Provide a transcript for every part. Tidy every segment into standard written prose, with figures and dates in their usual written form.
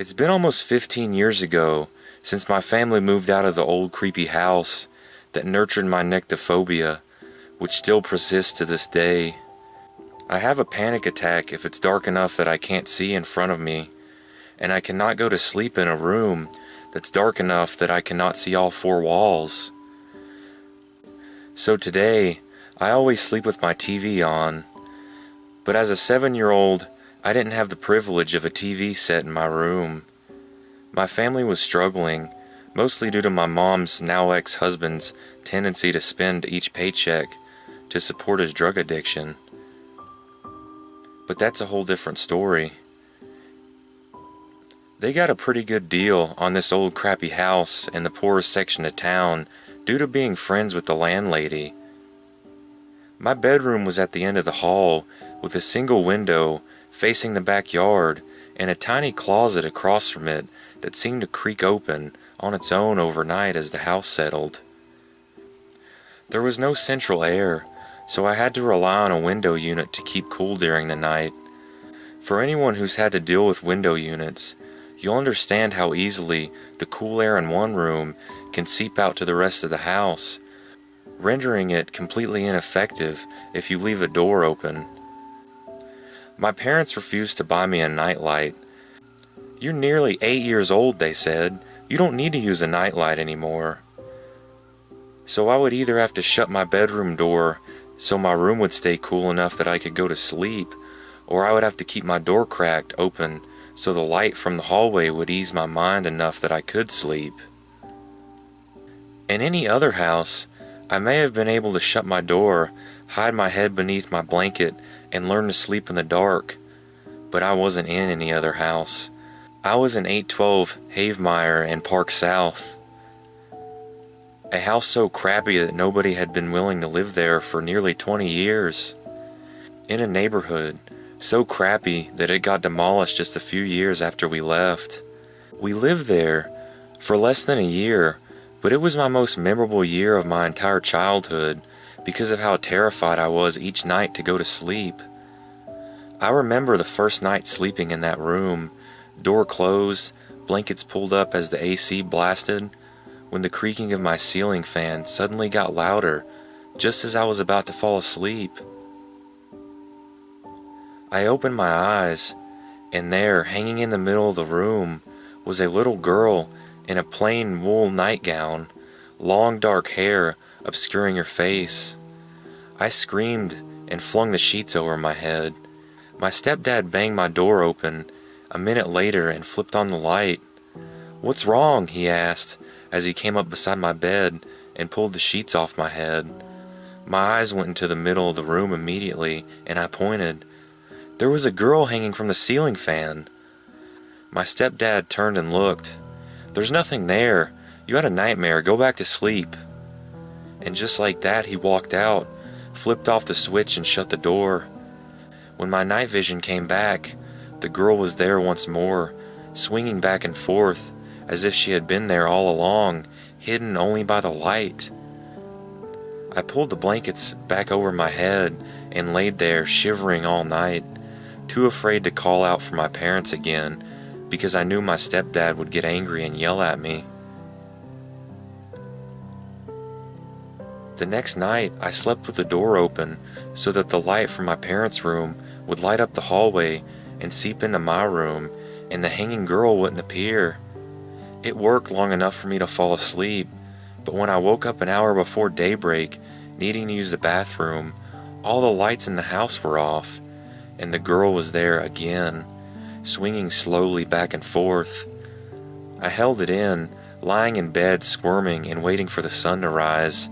It's been almost 15 years ago since my family moved out of the old creepy house that nurtured my nyctophobia, which still persists to this day. I have a panic attack if it's dark enough that I can't see in front of me, and I cannot go to sleep in a room that's dark enough that I cannot see all four walls. So today, I always sleep with my TV on, but as a 7-year-old, I didn't have the privilege of a TV set in my room. My family was struggling, mostly due to my mom's now ex-husband's tendency to spend each paycheck to support his drug addiction. But that's a whole different story. They got a pretty good deal on this old crappy house in the poorest section of town due to being friends with the landlady. My bedroom was at the end of the hall with a single window facing the backyard and a tiny closet across from it that seemed to creak open on its own overnight as the house settled. There was no central air, so I had to rely on a window unit to keep cool during the night. For anyone who's had to deal with window units, you'll understand how easily the cool air in one room can seep out to the rest of the house, rendering it completely ineffective if you leave the door open. My parents refused to buy me a nightlight. "You're nearly 8 years old," they said. "You don't need to use a nightlight anymore." So I would either have to shut my bedroom door so my room would stay cool enough that I could go to sleep, or I would have to keep my door cracked open so the light from the hallway would ease my mind enough that I could sleep. In any other house, I may have been able to shut my door, hide my head beneath my blanket, and learn to sleep in the dark, but I wasn't in any other house. I was in 812 Havemeyer in Park South, a house so crappy that nobody had been willing to live there for nearly 20 years. In a neighborhood so crappy that it got demolished just a few years after we left. We lived there for less than a year, but it was my most memorable year of my entire childhood because of how terrified I was each night to go to sleep. I remember the first night sleeping in that room, door closed, blankets pulled up as the AC blasted, when the creaking of my ceiling fan suddenly got louder just as I was about to fall asleep. I opened my eyes, and there, hanging in the middle of the room, was a little girl in a plain wool nightgown, long dark hair obscuring her face. I screamed and flung the sheets over my head. My stepdad banged my door open a minute later and flipped on the light. "What's wrong?" he asked as he came up beside my bed and pulled the sheets off my head. My eyes went into the middle of the room immediately, and I pointed. There was a girl hanging from the ceiling fan. My stepdad turned and looked. "There's nothing there. You had a nightmare. Go back to sleep." And just like that, he walked out, flipped off the switch, and shut the door. When my night vision came back, the girl was there once more, swinging back and forth, as if she had been there all along, hidden only by the light. I pulled the blankets back over my head and laid there shivering all night, too afraid to call out for my parents again because I knew my stepdad would get angry and yell at me. The next night, I slept with the door open so that the light from my parents' room would light up the hallway and seep into my room, and the hanging girl wouldn't appear. It worked long enough for me to fall asleep, but when I woke up an hour before daybreak, needing to use the bathroom, all the lights in the house were off, and the girl was there again, swinging slowly back and forth. I held it in, lying in bed squirming and waiting for the sun to rise.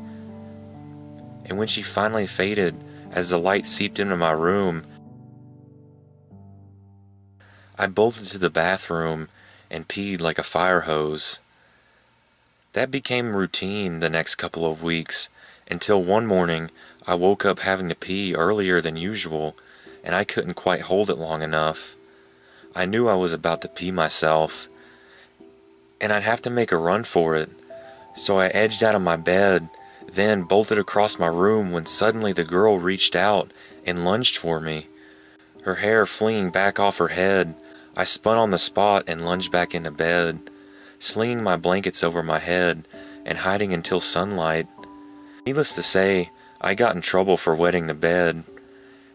And when she finally faded, as the light seeped into my room, I bolted to the bathroom and peed like a fire hose. That became routine the next couple of weeks, until one morning I woke up having to pee earlier than usual, and I couldn't quite hold it long enough. I knew I was about to pee myself, and I'd have to make a run for it, so I edged out of my bed, then bolted across my room when suddenly the girl reached out and lunged for me. Her hair flinging back off her head, I spun on the spot and lunged back into bed, slinging my blankets over my head and hiding until sunlight. Needless to say, I got in trouble for wetting the bed.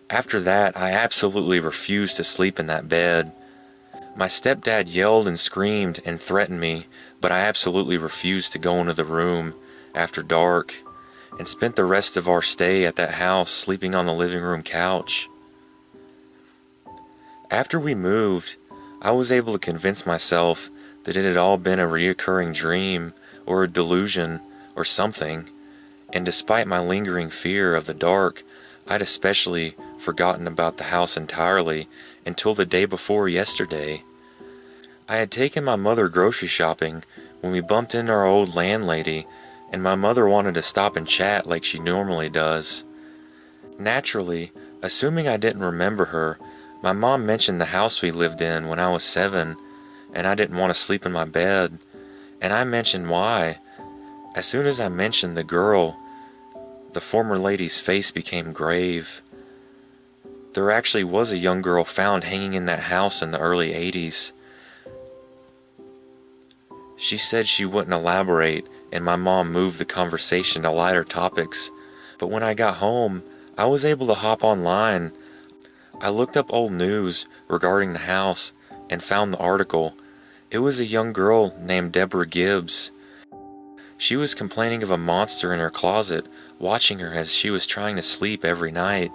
After that, I absolutely refused to sleep in that bed. My stepdad yelled and screamed and threatened me, but I absolutely refused to go into the room after dark, and spent the rest of our stay at that house sleeping on the living room couch. After we moved, I was able to convince myself that it had all been a reoccurring dream or a delusion or something, and despite my lingering fear of the dark, I'd especially forgotten about the house entirely until the day before yesterday. I had taken my mother grocery shopping when we bumped into our old landlady, and my mother wanted to stop and chat like she normally does. Naturally, assuming I didn't remember her, my mom mentioned the house we lived in when I was 7, and I didn't want to sleep in my bed, and I mentioned why. As soon as I mentioned the girl, the former lady's face became grave. There actually was a young girl found hanging in that house in the early 80s. She said she wouldn't elaborate, and my mom moved the conversation to lighter topics. But when I got home, I was able to hop online. I looked up old news regarding the house and found the article. It was a young girl named Deborah Gibbs. She was complaining of a monster in her closet, watching her as she was trying to sleep every night.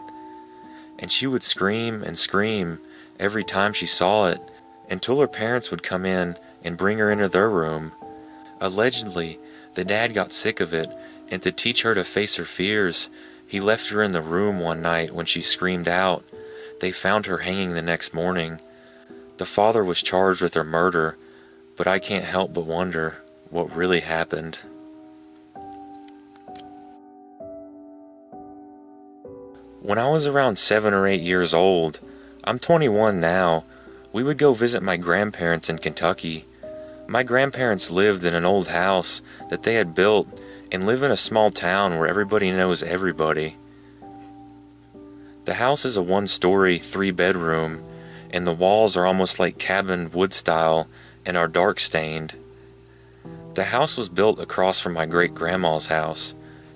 And she would scream and scream every time she saw it, until her parents would come in and bring her into their room. Allegedly, the dad got sick of it, and to teach her to face her fears, he left her in the room one night when she screamed out. They found her hanging the next morning. The father was charged with her murder, but I can't help but wonder what really happened. When I was around 7 or 8 years old, I'm 21 now, we would go visit my grandparents in Kentucky. My grandparents lived in an old house that they had built and live in a small town where everybody knows everybody. The house is a 1-story, 3-bedroom, and the walls are almost like cabin wood style and are dark stained. The house was built across from my great-grandma's house.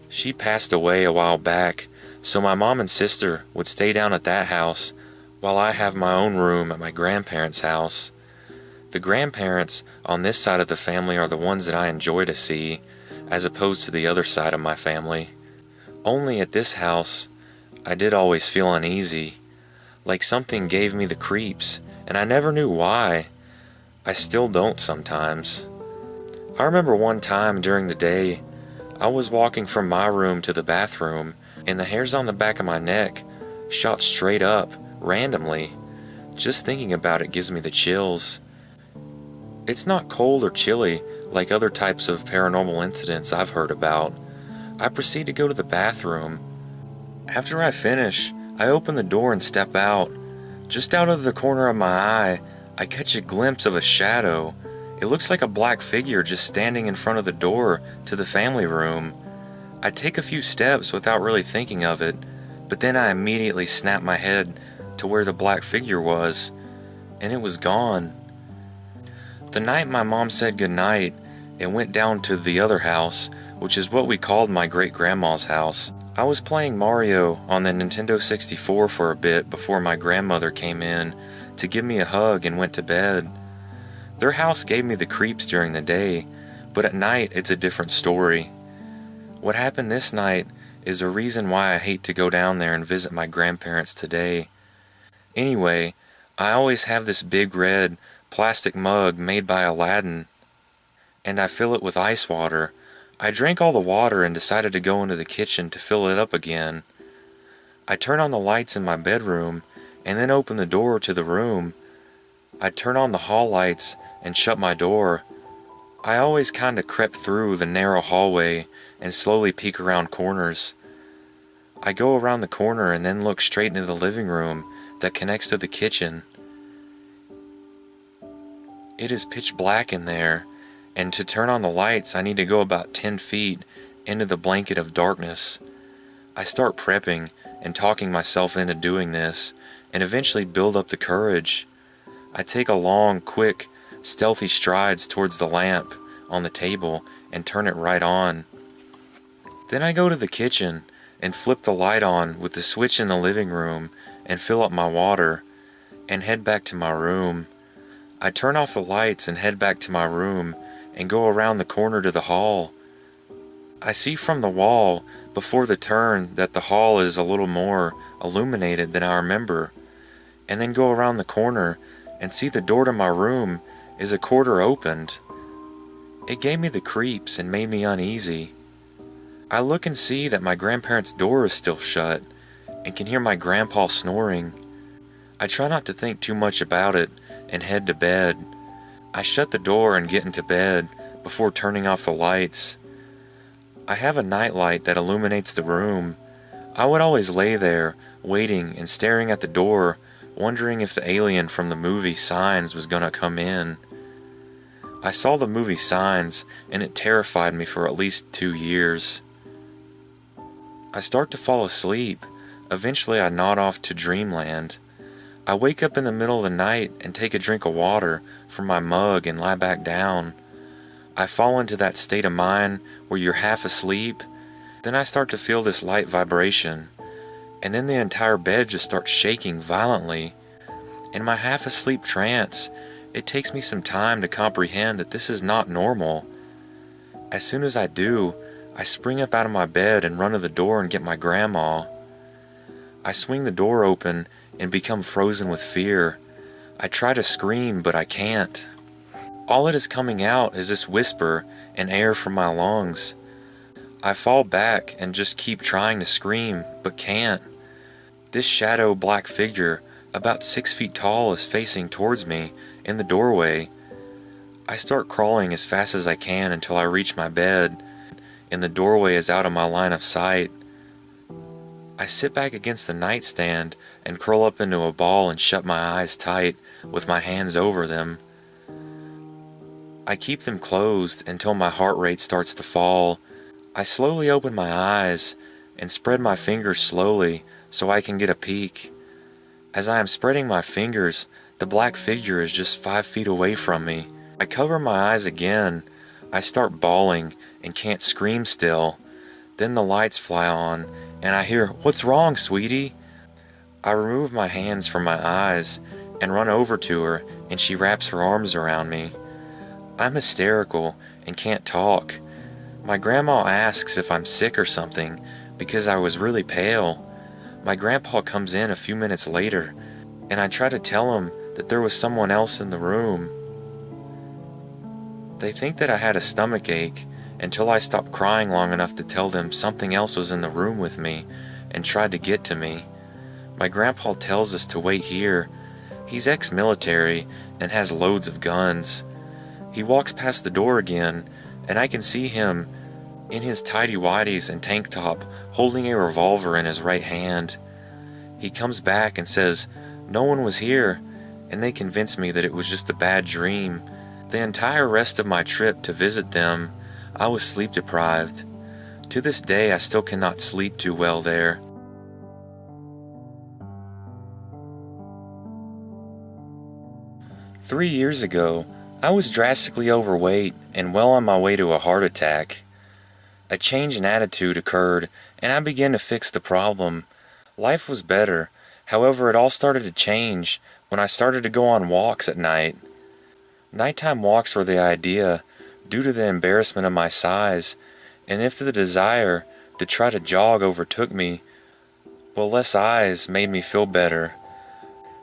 She passed away a while back, so my mom and sister would stay down at that house while I have my own room at my grandparents' house. The grandparents on this side of the family are the ones that I enjoy to see, as opposed to the other side of my family. Only at this house, I did always feel uneasy, like something gave me the creeps, and I never knew why. I still don't sometimes. I remember one time during the day, I was walking from my room to the bathroom, and the hairs on the back of my neck shot straight up, randomly. Just thinking about it gives me the chills. It's not cold or chilly like other types of paranormal incidents I've heard about. I proceed to go to the bathroom. After I finish, I open the door and step out. Just out of the corner of my eye, I catch a glimpse of a shadow. It looks like a black figure just standing in front of the door to the family room. I take a few steps without really thinking of it, but then I immediately snap my head to where the black figure was, and it was gone. The night my mom said goodnight and went down to the other house, which is what we called my great-grandma's house, I was playing Mario on the Nintendo 64 for a bit before my grandmother came in to give me a hug and went to bed. Their house gave me the creeps during the day, but at night it's a different story. What happened this night is a reason why I hate to go down there and visit my grandparents today. Anyway, I always have this big red plastic mug made by Aladdin, and I fill it with ice water. I drank all the water and decided to go into the kitchen to fill it up again. I turn on the lights in my bedroom and then open the door to the room. I turn on the hall lights and shut my door. I always kinda crept through the narrow hallway and slowly peek around corners. I go around the corner and then look straight into the living room that connects to the kitchen. It is pitch black in there, and to turn on the lights I need to go about 10 feet into the blanket of darkness. I start prepping and talking myself into doing this, and eventually build up the courage. I take a long, quick, stealthy strides towards the lamp on the table and turn it right on. Then I go to the kitchen and flip the light on with the switch in the living room and fill up my water and head back to my room. I turn off the lights and head back to my room and go around the corner to the hall. I see from the wall before the turn that the hall is a little more illuminated than I remember, and then go around the corner and see the door to my room is a quarter opened. It gave me the creeps and made me uneasy. I look and see that my grandparents' door is still shut and can hear my grandpa snoring. I try not to think too much about it and head to bed. I shut the door and get into bed before turning off the lights. I have a nightlight that illuminates the room. I would always lay there, waiting and staring at the door, wondering if the alien from the movie Signs was gonna come in. I saw the movie Signs, and it terrified me for at least 2 years. I start to fall asleep. Eventually I nod off to dreamland. I wake up in the middle of the night and take a drink of water from my mug and lie back down. I fall into that state of mind where you're half asleep. Then I start to feel this light vibration, and then the entire bed just starts shaking violently. In my half asleep trance, it takes me some time to comprehend that this is not normal. As soon as I do, I spring up out of my bed and run to the door and get my grandma. I swing the door open and become frozen with fear. I try to scream, but I can't. All that is coming out is this whisper and air from my lungs. I fall back and just keep trying to scream, but can't. This shadow black figure, about 6 feet tall, is facing towards me in the doorway. I start crawling as fast as I can until I reach my bed, and the doorway is out of my line of sight. I sit back against the nightstand and curl up into a ball and shut my eyes tight with my hands over them. I keep them closed until my heart rate starts to fall. I slowly open my eyes and spread my fingers slowly so I can get a peek. As I am spreading my fingers, the black figure is just 5 feet away from me. I cover my eyes again. I start bawling and can't scream still. Then the lights fly on and I hear, "What's wrong, sweetie?" I remove my hands from my eyes and run over to her, and she wraps her arms around me. I'm hysterical and can't talk. My grandma asks if I'm sick or something because I was really pale. My grandpa comes in a few minutes later, and I try to tell him that there was someone else in the room. They think that I had a stomach ache until I stopped crying long enough to tell them something else was in the room with me and tried to get to me. My grandpa tells us to wait here. He's ex-military and has loads of guns. He walks past the door again, and I can see him in his tighty-whities and tank top holding a revolver in his right hand. He comes back and says, "No one was here," and they convince me that it was just a bad dream. The entire rest of my trip to visit them, I was sleep deprived. To this day, I still cannot sleep too well there. "3 years ago, I was drastically overweight and well on my way to a heart attack. A change in attitude occurred, and I began to fix the problem. Life was better. However, it all started to change when I started to go on walks at night. Nighttime walks were the idea, due to the embarrassment of my size, and if the desire to try to jog overtook me, well, less eyes made me feel better.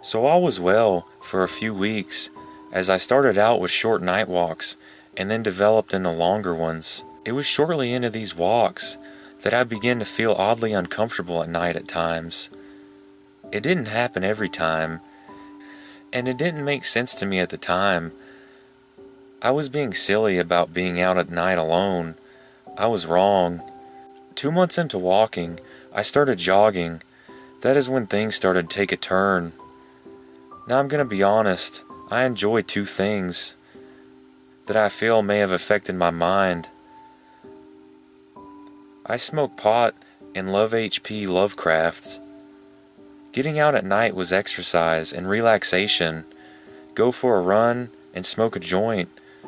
So all was well for a few weeks, as I started out with short night walks and then developed into longer ones. It was shortly into these walks that I began to feel oddly uncomfortable at night at times. It didn't happen every time, and it didn't make sense to me at the time. I was being silly about being out at night alone. I was wrong. 2 months into walking, I started jogging. That is when things started to take a turn. Now I'm going to be honest, I enjoy 2 things that I feel may have affected my mind. I smoke pot and love H.P. Lovecraft. Getting out at night was exercise and relaxation. go for a run, and smoke a joint.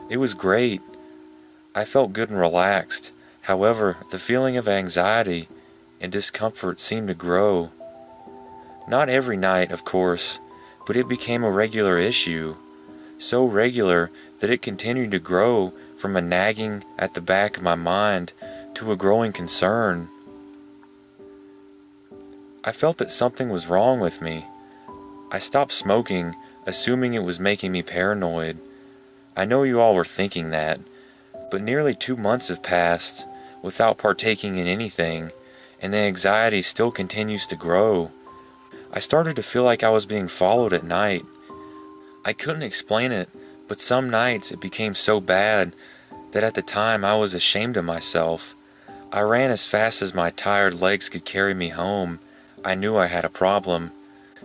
It was great. I felt good and relaxed. However, the feeling of anxiety and discomfort seemed to grow. Not every night, of course, but it became a regular issue. So regular that it continued to grow from a nagging at the back of my mind to a growing concern. I felt that something was wrong with me. I stopped smoking, assuming it was making me paranoid. I know you all were thinking that, but nearly 2 months have passed without partaking in anything, and the anxiety still continues to grow. I started to feel like I was being followed at night. I couldn't explain it, but some nights it became so bad that at the time I was ashamed of myself. I ran as fast as my tired legs could carry me home. I knew I had a problem.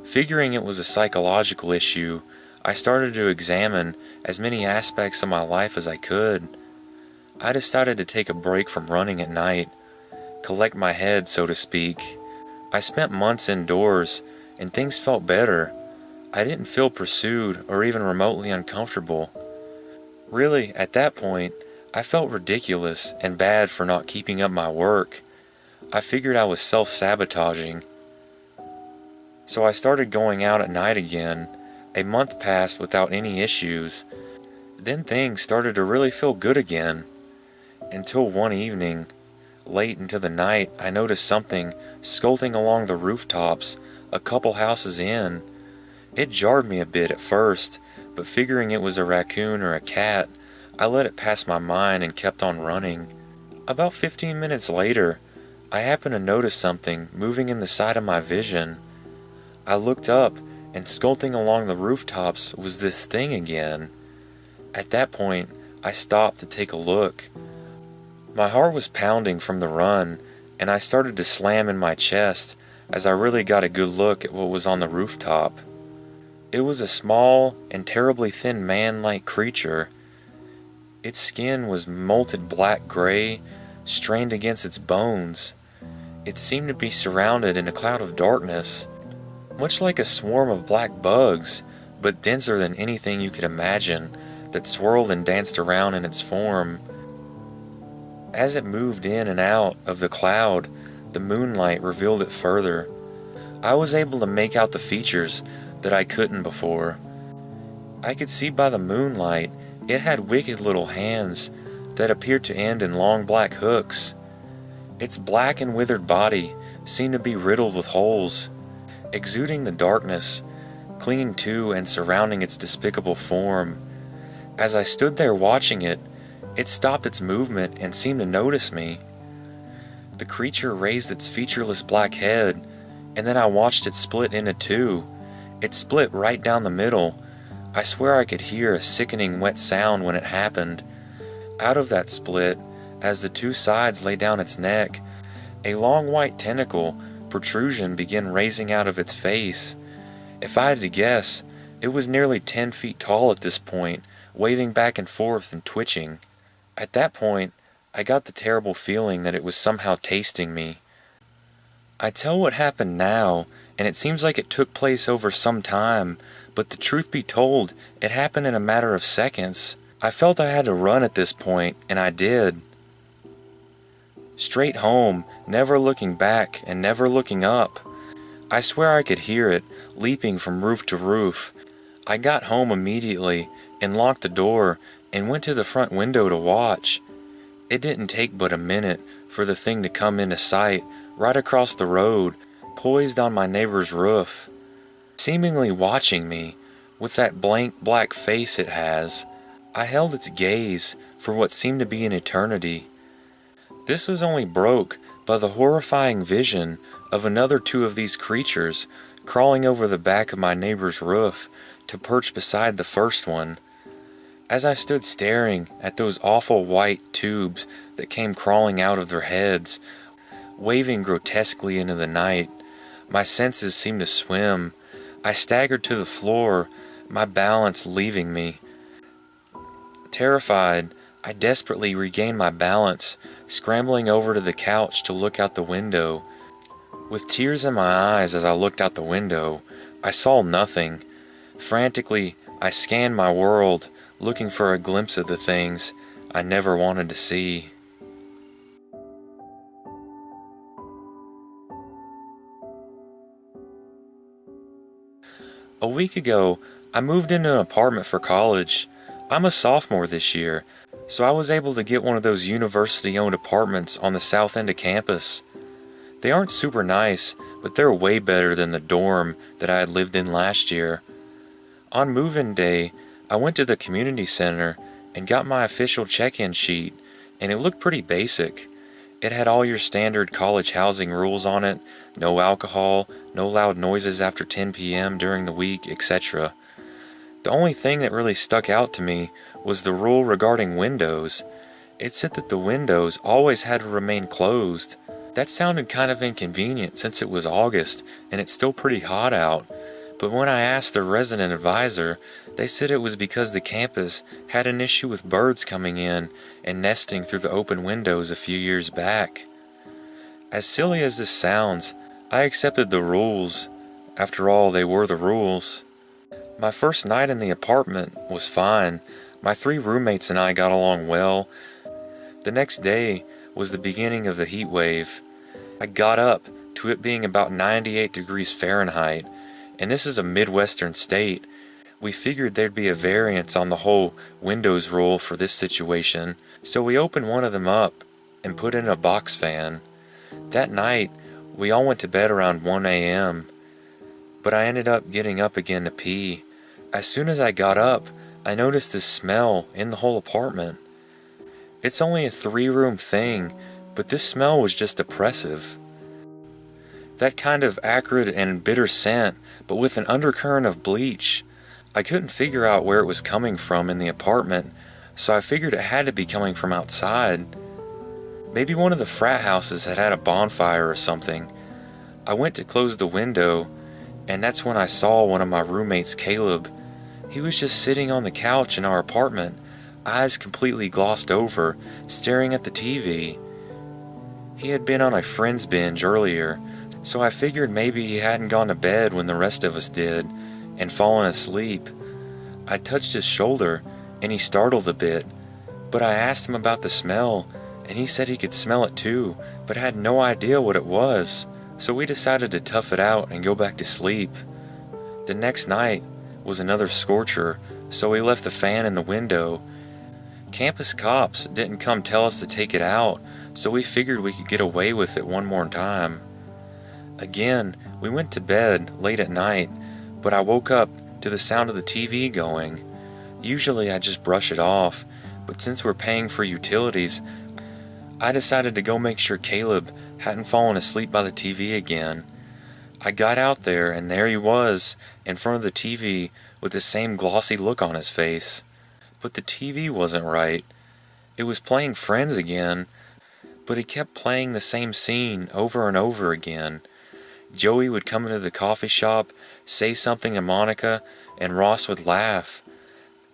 Figuring it was a psychological issue, I started to examine as many aspects of my life as I could. I decided to take a break from running at night, collect my head, so to speak. I spent months indoors, and things felt better. I didn't feel pursued or even remotely uncomfortable. Really, at that point, I felt ridiculous and bad for not keeping up my work. I figured I was self-sabotaging. So I started going out at night again. A month passed without any issues. Then things started to really feel good again. Until one evening, late into the night, I noticed something skulking along the rooftops a couple houses in. It jarred me a bit at first, but figuring it was a raccoon or a cat, I let it pass my mind and kept on running. About 15 minutes later, I happened to notice something moving in the side of my vision. I looked up, and skulking along the rooftops was this thing again. At that point, I stopped to take a look. My heart was pounding from the run, and I started to slam in my chest as I really got a good look at what was on the rooftop. It was a small and terribly thin man-like creature. Its skin was molted black-gray, strained against its bones. It seemed to be surrounded in a cloud of darkness, much like a swarm of black bugs, but denser than anything you could imagine, that swirled and danced around in its form. As it moved in and out of the cloud, the moonlight revealed it further. I was able to make out the features that I couldn't before. I could see by the moonlight it had wicked little hands that appeared to end in long black hooks. Its black and withered body seemed to be riddled with holes, exuding the darkness, clinging to and surrounding its despicable form. As I stood there watching it, it stopped its movement and seemed to notice me. The creature raised its featureless black head, and then I watched it split into two. It split right down the middle. I swear I could hear a sickening wet sound when it happened. Out of that split, as the two sides lay down its neck, a long white tentacle protrusion began raising out of its face. If I had to guess, it was nearly 10 feet tall at this point, waving back and forth and twitching. At that point, I got the terrible feeling that it was somehow tasting me. I tell what happened now, and it seems like it took place over some time, but the truth be told, it happened in a matter of seconds. I felt I had to run at this point, and I did. Straight home, never looking back and never looking up. I swear I could hear it, leaping from roof to roof. I got home immediately and locked the door and went to the front window to watch. It didn't take but a minute for the thing to come into sight right across the road, poised on my neighbor's roof, seemingly watching me with that blank black face it has. I held its gaze for what seemed to be an eternity. This was only broke by the horrifying vision of another two of these creatures crawling over the back of my neighbor's roof to perch beside the first one. As I stood staring at those awful white tubes that came crawling out of their heads, waving grotesquely into the night, my senses seemed to swim. I staggered to the floor, my balance leaving me. Terrified, I desperately regained my balance, scrambling over to the couch to look out the window. With tears in my eyes as I looked out the window, I saw nothing. Frantically, I scanned my world, looking for a glimpse of the things I never wanted to see. A week ago, I moved into an apartment for college. I'm a sophomore this year, so I was able to get one of those university-owned apartments on the south end of campus. They aren't super nice, but they're way better than the dorm that I had lived in last year. On move-in day, I went to the community center and got my official check-in sheet, and it looked pretty basic. It had all your standard college housing rules on it: no alcohol, no loud noises after 10 p.m. during the week, etc. The only thing that really stuck out to me was the rule regarding windows. It said that the windows always had to remain closed. That sounded kind of inconvenient since it was August and it's still pretty hot out. But when I asked the resident advisor, they said it was because the campus had an issue with birds coming in and nesting through the open windows a few years back. As silly as this sounds, I accepted the rules. After all, they were the rules. My first night in the apartment was fine. My 3 roommates and I got along well. The next day was the beginning of the heat wave. I got up to it being about 98 degrees Fahrenheit, and this is a Midwestern state. We figured there'd be a variance on the whole windows rule for this situation, so we opened one of them up and put in a box fan. That night, we all went to bed around 1 a.m., but I ended up getting up again to pee. As soon as I got up, I noticed this smell in the whole apartment. It's only a 3-room thing, but this smell was just oppressive. That kind of acrid and bitter scent, but with an undercurrent of bleach. I couldn't figure out where it was coming from in the apartment, so I figured it had to be coming from outside. Maybe one of the frat houses had had a bonfire or something. I went to close the window, and that's when I saw one of my roommates, Caleb. He was just sitting on the couch in our apartment, eyes completely glossed over, staring at the TV. He had been on a Friends binge earlier, so I figured maybe he hadn't gone to bed when the rest of us did, and fallen asleep. I touched his shoulder, and he startled a bit, but I asked him about the smell, and he said he could smell it too, but had no idea what it was, so we decided to tough it out and go back to sleep. The next night was another scorcher, so we left the fan in the window. Campus cops didn't come tell us to take it out, so we figured we could get away with it one more time. Again, we went to bed late at night, but I woke up to the sound of the TV going. Usually I just brush it off, but since we're paying for utilities, I decided to go make sure Caleb hadn't fallen asleep by the TV again. I got out there, and there he was, in front of the TV with the same glossy look on his face. But the TV wasn't right. It was playing Friends again, but it kept playing the same scene over and over again. Joey would come into the coffee shop, say something to Monica, and Ross would laugh.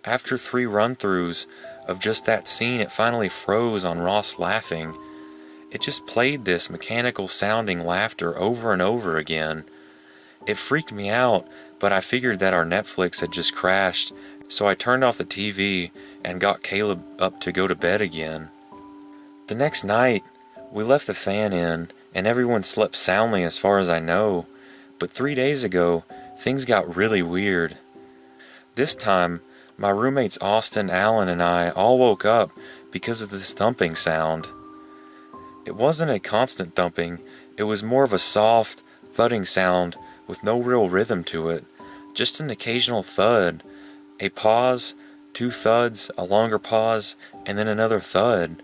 After 3 run-throughs of just that scene, it finally froze on Ross laughing. It just played this mechanical-sounding laughter over and over again. It freaked me out, but I figured that our Netflix had just crashed, so I turned off the TV and got Caleb up to go to bed again. The next night, we left the fan in, and everyone slept soundly as far as I know, but 3 days ago, things got really weird. This time, my roommates Austin, Allen, and I all woke up because of this thumping sound. It wasn't a constant thumping, it was more of a soft, thudding sound with no real rhythm to it, just an occasional thud, a pause, 2 thuds, a longer pause, and then another thud.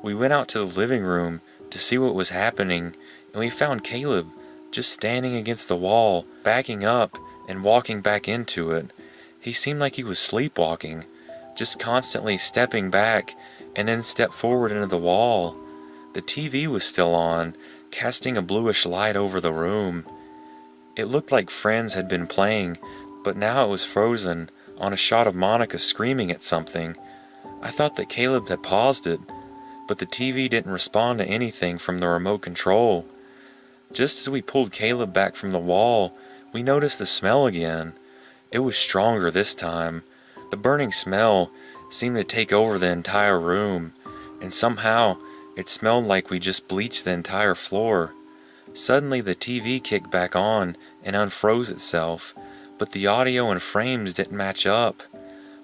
We went out to the living room to see what was happening, and we found Caleb just standing against the wall, backing up and walking back into it. He seemed like he was sleepwalking, just constantly stepping back and then step forward into the wall. The TV was still on, casting a bluish light over the room. It looked like Friends had been playing, but now it was frozen on a shot of Monica screaming at something. I thought that Caleb had paused it, but the TV didn't respond to anything from the remote control. Just as we pulled Caleb back from the wall, we noticed the smell again. It was stronger this time. The burning smell seemed to take over the entire room, and somehow it smelled like we just bleached the entire floor. Suddenly the TV kicked back on and unfroze itself, but the audio and frames didn't match up.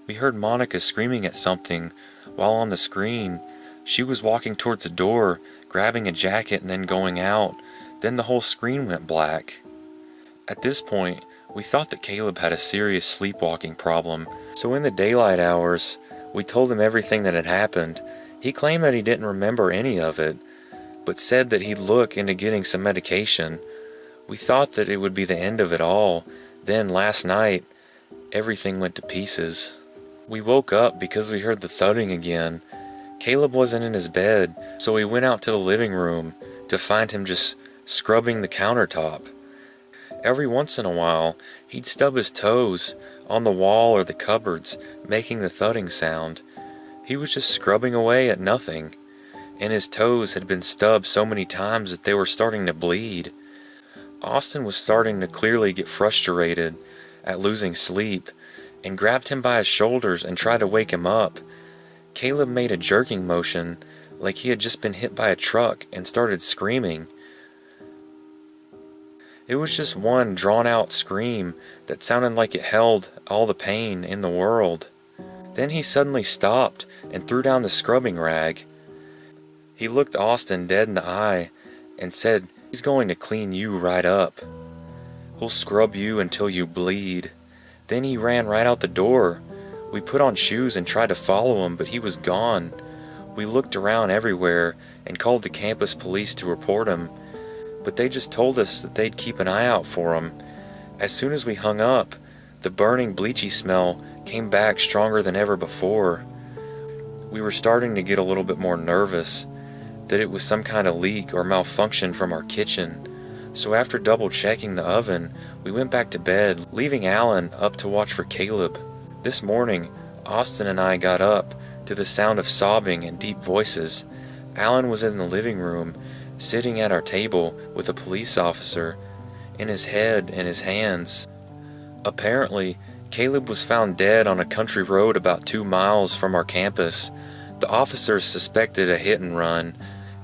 We heard Monica screaming at something, while on the screen, she was walking towards the door, grabbing a jacket and then going out. Then the whole screen went black. At this point, we thought that Caleb had a serious sleepwalking problem, so in the daylight hours, we told him everything that had happened. He claimed that he didn't remember any of it, but said that he'd look into getting some medication. We thought that it would be the end of it all. Then last night, everything went to pieces. We woke up because we heard the thudding again. Caleb wasn't in his bed, so we went out to the living room to find him just scrubbing the countertop. Every once in a while, he'd stub his toes on the wall or the cupboards, making the thudding sound. He was just scrubbing away at nothing, and his toes had been stubbed so many times that they were starting to bleed. Austin was starting to clearly get frustrated at losing sleep, and grabbed him by his shoulders and tried to wake him up. Caleb made a jerking motion like he had just been hit by a truck and started screaming. It was just one drawn-out scream that sounded like it held all the pain in the world. Then he suddenly stopped and threw down the scrubbing rag. He looked Austin dead in the eye and said, "He's going to clean you right up. He'll scrub you until you bleed." Then he ran right out the door. We put on shoes and tried to follow him, but he was gone. We looked around everywhere and called the campus police to report him, but they just told us that they'd keep an eye out for him. As soon as we hung up, the burning bleachy smell came back stronger than ever before. We were starting to get a little bit more nervous that it was some kind of leak or malfunction from our kitchen. So after double checking the oven, we went back to bed, leaving Alan up to watch for Caleb. This morning, Austin and I got up to the sound of sobbing and deep voices. Alan was in the living room, sitting at our table with a police officer in his head and his hands. Apparently, Caleb was found dead on a country road about 2 miles from our campus. The officers suspected a hit and run,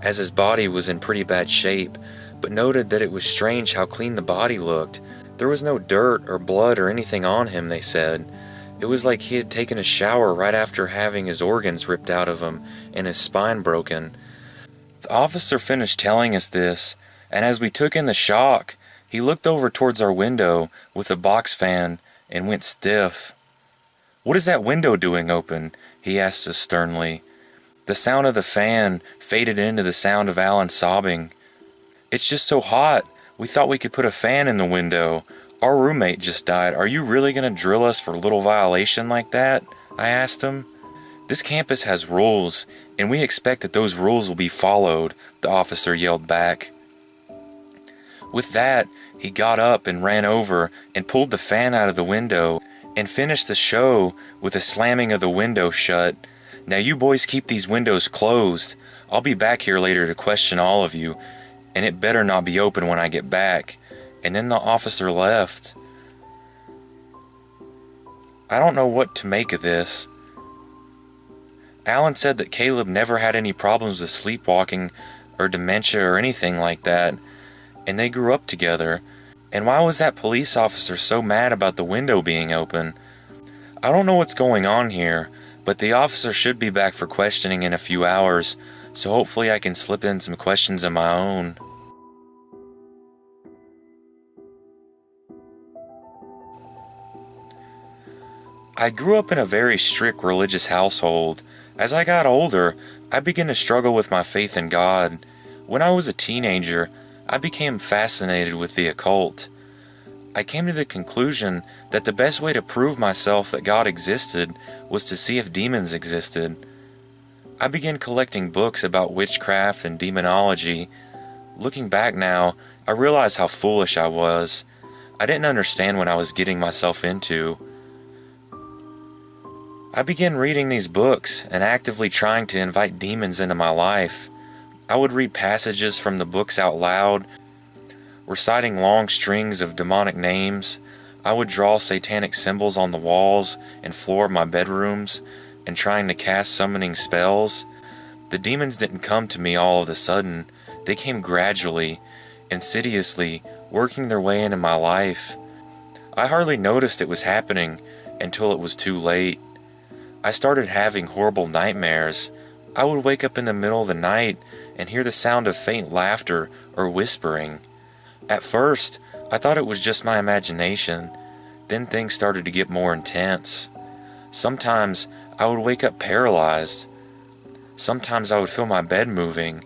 as his body was in pretty bad shape, but noted that it was strange how clean the body looked. There was no dirt or blood or anything on him, they said. It was like he had taken a shower right after having his organs ripped out of him and his spine broken. The officer finished telling us this, and as we took in the shock, he looked over towards our window with a box fan and went stiff. "What is that window doing open?" he asked us sternly. The sound of the fan faded into the sound of Alan sobbing. "It's just so hot. We thought we could put a fan in the window. Our roommate just died. Are you really going to drill us for a little violation like that?" I asked him. "This campus has rules, and we expect that those rules will be followed," the officer yelled back. With that, he got up and ran over and pulled the fan out of the window and finished the show with a slamming of the window shut. "Now you boys keep these windows closed. I'll be back here later to question all of you, and it better not be open when I get back." And then the officer left. I don't know what to make of this. Alan said that Caleb never had any problems with sleepwalking or dementia or anything like that, and they grew up together. And why was that police officer so mad about the window being open? I don't know what's going on here, but the officer should be back for questioning in a few hours, so hopefully I can slip in some questions of my own. I grew up in a very strict religious household. As I got older, I began to struggle with my faith in God. When I was a teenager, I became fascinated with the occult. I came to the conclusion that the best way to prove myself that God existed was to see if demons existed. I began collecting books about witchcraft and demonology. Looking back now, I realize how foolish I was. I didn't understand what I was getting myself into. I began reading these books and actively trying to invite demons into my life. I would read passages from the books out loud, reciting long strings of demonic names. I would draw satanic symbols on the walls and floor of my bedrooms and trying to cast summoning spells. The demons didn't come to me all of a sudden. They came gradually, insidiously, working their way into my life. I hardly noticed it was happening until it was too late. I started having horrible nightmares. I would wake up in the middle of the night and hear the sound of faint laughter or whispering. At first, I thought it was just my imagination. Then things started to get more intense. Sometimes I would wake up paralyzed. Sometimes I would feel my bed moving.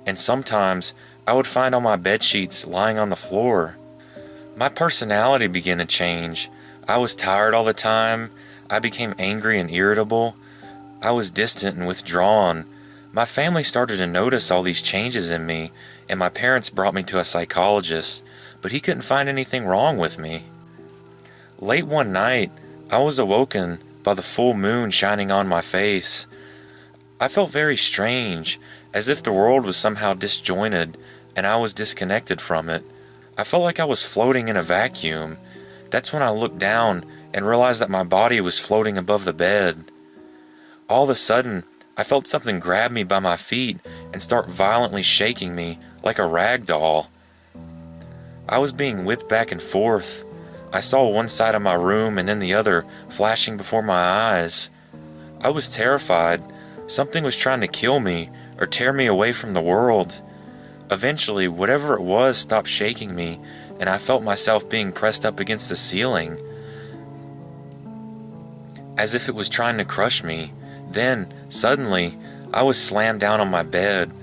And sometimes I would find all my bed sheets lying on the floor. My personality began to change. I was tired all the time. I became angry and irritable. I was distant and withdrawn. My family started to notice all these changes in me, and my parents brought me to a psychologist, but he couldn't find anything wrong with me. Late one night, I was awoken by the full moon shining on my face. I felt very strange, as if the world was somehow disjointed and I was disconnected from it. I felt like I was floating in a vacuum. That's when I looked down and realized that my body was floating above the bed. All of a sudden, I felt something grab me by my feet and start violently shaking me like a rag doll. I was being whipped back and forth. I saw one side of my room and then the other flashing before my eyes. I was terrified. Something was trying to kill me or tear me away from the world. Eventually, whatever it was stopped shaking me, and I felt myself being pressed up against the ceiling, as if it was trying to crush me. Then, suddenly, I was slammed down on my bed.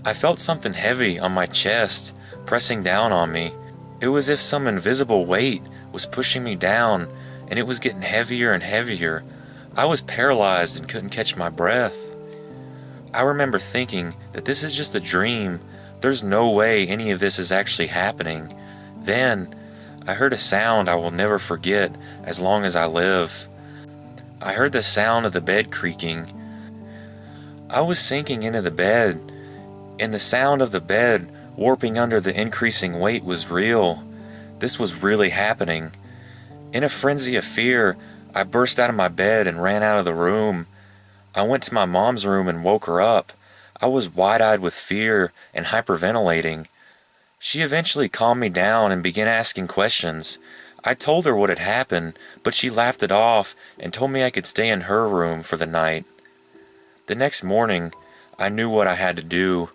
I felt something heavy on my chest, pressing down on me. It was as if some invisible weight was pushing me down, and it was getting heavier and heavier. I was paralyzed and couldn't catch my breath. I remember thinking that this is just a dream. There's no way any of this is actually happening. Then, I heard a sound I will never forget as long as I live. I heard the sound of the bed creaking. I was sinking into the bed, and the sound of the bed warping under the increasing weight was real. This was really happening. In a frenzy of fear, I burst out of my bed and ran out of the room. I went to my mom's room and woke her up. I was wide-eyed with fear and hyperventilating. She eventually calmed me down and began asking questions. I told her what had happened, but she laughed it off and told me I could stay in her room for the night. The next morning, I knew what I had to do.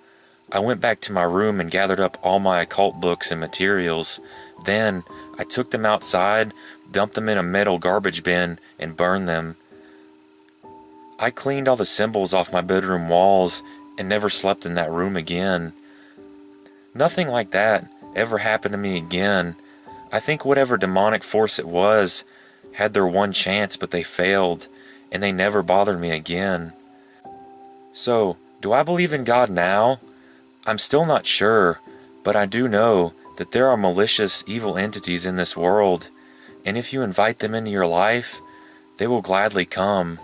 I went back to my room and gathered up all my occult books and materials. Then, I took them outside, dumped them in a metal garbage bin, and burned them. I cleaned all the symbols off my bedroom walls and never slept in that room again. Nothing like that ever happened to me again. I think whatever demonic force it was had their one chance, but they failed, and they never bothered me again. So, do I believe in God now? I'm still not sure, but I do know that there are malicious, evil entities in this world, and if you invite them into your life, they will gladly come.